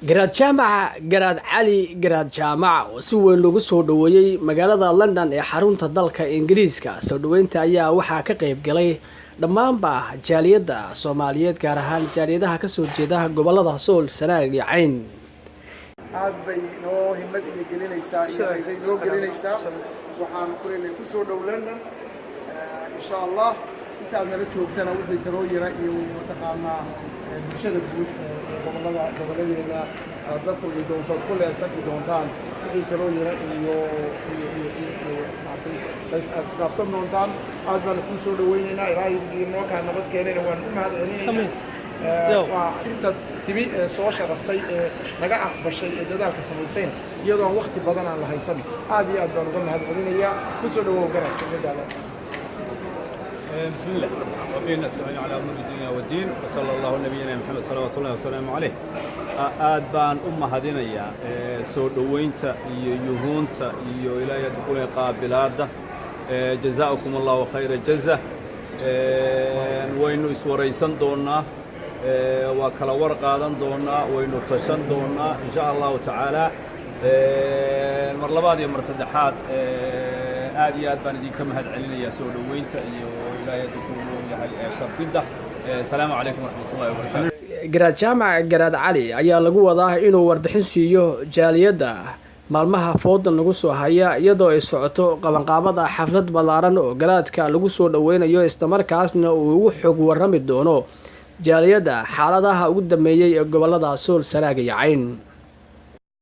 garaad jaamaca garaad cali garaad jaamac oo si weyn loogu soo dhaweeyay magaalada London ee xarunta dalka Ingiriiska. Soo dhaweynta ayaa waxaa ka qayb galay dhammaanba jaaliyada Soomaaliyeed gaar ahaan jaaliyadaha ka soo jeeda gobolada Sool, Sanaag iyo Cayn. aad bay noo himad iyo gelinaysaa waxaan ku soo dhowlaynaa insha Allah inta aad nala joogtana wixii talooyina iyo mataqaanaa bulshada guud gobolladeena dadku ay doontaan kulli ay doontaan wixii talooyina iyo isdhaafsan doontaan aad baan ku soo dhaweynaynaa ilaahay noo ka nabad keenayna waan u mahadcelinaynaa waa inta tibi soo sharaftay naga aqbashay dadaalka samaysay iyadoo waqti badan aan la haysan aad iyo aad baan uga mahadcelinayaa ku soo dhawow garaadka. بسم الله وبه نستعين على امور الدنيا والدين وصلى الله على نبينا محمد صلوات الله وسلامه عليه. aad baan u mahadinayaa soo dhaweynta iyo yuhuunta iyo ilaahay kulay qaabilaada jazaakum allah khayra jazaa waynu iswaraysan doonaa waa kala war qaadan doonaa waynu tashan doonaa insha Allah taala mar labaad iyo mar saddexaad aad iyo aad baan idinka mahadcelinayaa soo dhaweynta iyo ilaahay dukuumo yahay sharfida. Assalaamu alaykum warahmatullahi wabarakatuh. garaad jaamac garaad cali ayaa lagu wadaa inuu warbixin siiyo jaaliyada maalmaha foodan lagu soo haya iyadoo ay socoto qabanqaabada xaflad ballaaran oo garaadka lagu soo dhaweynayo isla markaasna uu ugu xog warrami doono jaaliyada xaaladaha ugu dambeeyay ee gobolada Sool, Sanaag iyo Cayn.